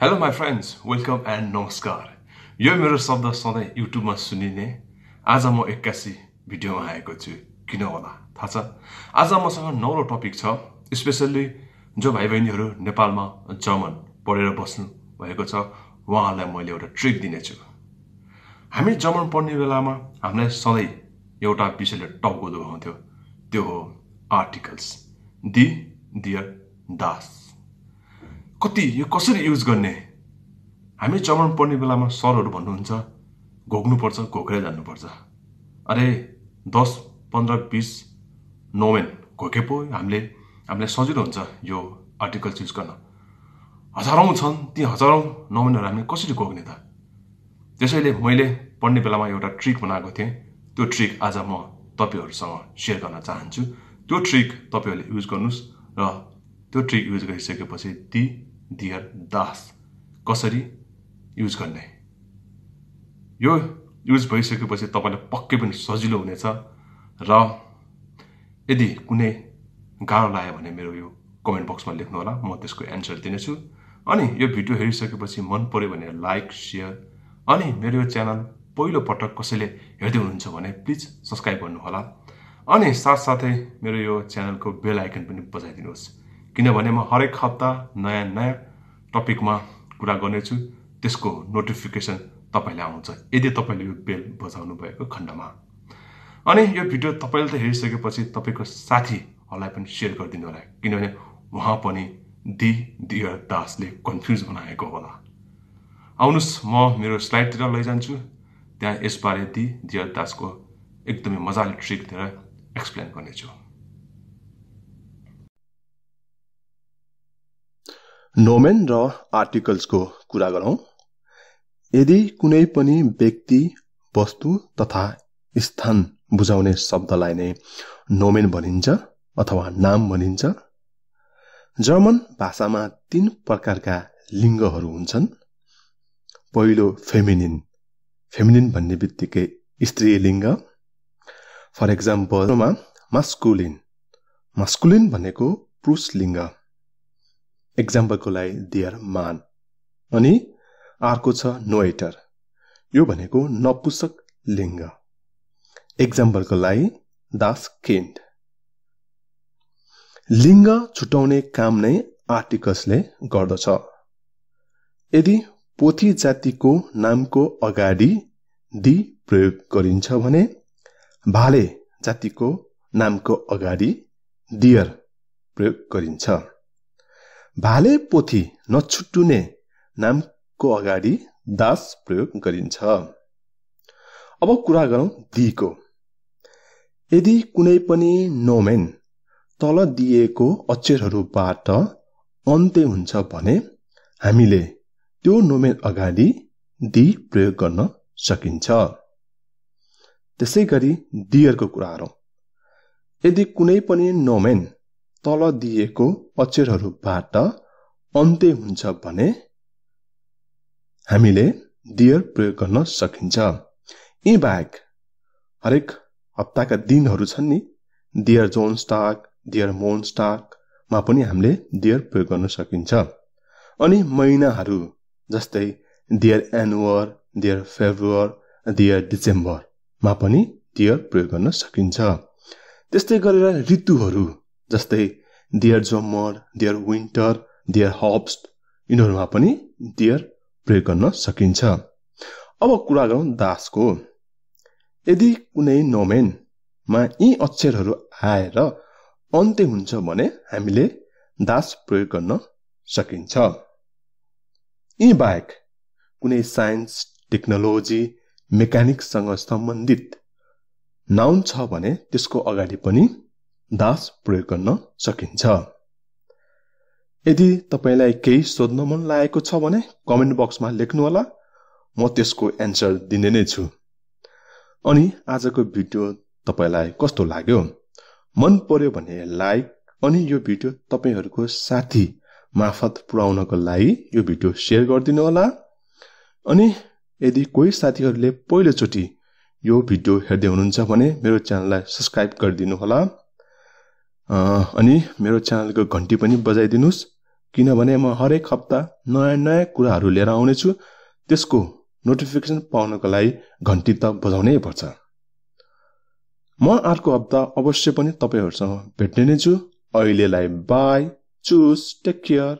Hello my friends, welcome and नमस्कार। यो मेरो शब्द सधैं युट्युबमा सुनिने आज म 81 भिडियोमा आएको छु। किन होला थाहा छ? आज मसँग नौलो टपिक छ। स्पेशली जो भाइ बहिनीहरु नेपालमा जर्मन पढेर बस्नु भएको छ उहाँहरुलाई मैले एउटा ट्रिक दिने छु। हामी जर्मन पढ्ने बेलामा हामीलाई सधैं एउटा विषयले टाउको दुखाउँथ्यो। त्यो हो आर्टिकल्स। दी, दियर, दास। कति यो कसरी युज गर्ने? हामी जर्मन पढ्ने बेलामा सरहरु भन्नुहुन्छ घोक्नु पर्छ, घोकेर जानु पर्छ। अरे 10, 15, 20 नोमेन घोके पो हामीले सजिलो हुन्छ यो आर्टिकल्स युज गर्न। हजारौं छन्, ती हजारौं नोमेनहरु हामीले कसरी घोक्ने त? त्यसैले मैले पढ्ने बेलामा एउटा ट्रिक बनाएको थिएँ। त्यो ट्रिक आज म तपाईहरुसँग शेयर गर्न चाहन्छु। त्यो ट्रिक तपाईहरुले युज गर्नुस् र त्यो ट्रिक युज गरिसकेपछि दी, दियर, दास कसरी युज गर्ने? यो युज भइसकेपछि तपाईलाई पक्कै पनि सजिलो हुनेछ र यदि कुनै गाह्रो लाग्यो भने मेरो यो कमेन्ट बक्समा लेख्नु होला, म त्यसको एन्सर दिनेछु। अनि यो भिडियो हेरिसकेपछि मन पर्यो भने लाइक, शेयर अनि मेरो यो च्यानल पहिलो पटक कसैले हेर्दै हुनुहुन्छ भने प्लिज सब्स्क्राइब गर्नु होला। अनि साथसाथै मेरो यो च्यानलको बेल आइकन पनि बजाइदिनुहोस्, किनभने म हरेक हप्ता नयाँ टपिकमा कुरा गर्नेछु। त्यसको नोटिफिकेसन तपाईलाई आउँछ यदि तपाईले यो बेल बजाउनु भएको खण्डमा। अनि यो भिडियो तपाईले त हेरिसकेपछि तपाईको साथीहरुलाई पनि शेयर गरिदिनु होला, किनभने उहाँ पनि दी, दियर, दासले कन्फ्युज बनाएको होला। आउनुस् म मेरो स्लाइडतिर लैजान्छु। त्यहाँ यसबारे दी, दियर, दासको एकदमै मजाले ट्रिक दिएर एक्सप्लेन गर्नेछु। नोमेन र आर्टिकल्सको कुरा गरौं। यदि कुनै पनि व्यक्ति, वस्तु तथा स्थान बुझाउने शब्दलाई नै नोमेन भनिन्छ अथवा नाम भनिन्छ। जर्मन भाषामा 3 प्रकारका लिङ्गहरू हुन्छन्। पहिलो फेमिनिन। फेमिनिन भन्ने बित्तिकै स्त्री लिङ्ग। For एक्जाम्पलमा masculine. मास्कुलिन भनेको पुरुष लिङ्ग। एक्जाम्पलको लागि देयर मान। अनि अर्को छ नोएटर। यो भनेको नपुंसक लिङ्ग। एक्जाम्पलको लागि दास किन्ड। लिङ्ग छुटाउने काम नै आर्टिकल्सले गर्दछ। यदि पोथी जातिको नामको अगाडि दी प्रयोग गरिन्छ भने भाले जातिको नामको अगाडि दियर प्रयोग गरिन्छ। भाले पोथी नछुट्टुने नामको अगाडि दास प्रयोग गरिन्छ। अब कुरा गरौं दीको। यदि कुनै पनि नोमेन तल दिएको अक्षरहरूबाट अन्त्य हुन्छ भने हामीले त्यो नोमेन अगाडि दी प्रयोग गर्न सकिन्छ। त्यसैगरी दियरको कुरा गरौं। यदि कुनै पनि नोमेन तल दिएको अक्षरहरूबाट अन्त्य हुन्छ भने हामीले दियर प्रयोग गर्न सकिन्छ। यी बाहेक हरेक हप्ताका दिनहरू छन् नि, दियर जोन्सटाग, दियर मोन्सटागमा पनि हामीले दियर प्रयोग गर्न सकिन्छ। अनि महिनाहरू जस्तै दियर एनुअर, दियर फेब्रुअर, दियर डिसेम्बरमा पनि दियर प्रयोग गर्न सकिन्छ। त्यस्तै गरेर ऋतुहरू जस्तै दियर जमर, दियर विन्टर, दियर हर्ब्स्ट यिनीहरुमा पनि दियर प्रयोग गर्न सकिन्छ। अब कुरा गरौं दासको। यदि कुनै नोमेनमा यी अक्षरहरू आएर अन्त्य हुन्छ भने हामीले दास प्रयोग गर्न सकिन्छ। यी बाहेक कुनै साइन्स, टेक्नोलोजी, मेकानिक्ससँग सम्बन्धित नाउन छ भने त्यसको अगाडि पनि दास प्रयोग गर्न सकिन्छ। यदि तपाईलाई केही सोध्न मन लागेको छ भने कमेन्ट बक्समा लेख्नु होला, म त्यसको एन्सर दिने नै छु। अनि आजको भिडियो तपाईलाई कस्तो लाग्यो? मन पर्यो भने लाइक अनि यो भिडियो तपाईहरुको साथी मार्फत पुर्याउनको लागि यो भिडियो शेयर गरिदिनु होला। अनि यदि कोही साथीहरुले पहिलो चोटी यो भिडियो हेर्दै हुनुहुन्छ भने मेरो च्यानललाई सब्स्क्राइब गरिदिनु होला। अनि मेरो च्यानलको घण्टी पनि बजाइदिनुस् किनभने म हरेक हप्ता नयाँ नयाँ कुराहरू लिएर आउनेछु। त्यसको नोटिफिकेसन पाउनको लागि घन्टी त बजाउनै पर्छ। म अर्को हप्ता अवश्य पनि तपाईहरुसँग भेट्ने नै छु। अहिलेलाई बाई, चुस, टेक केयर।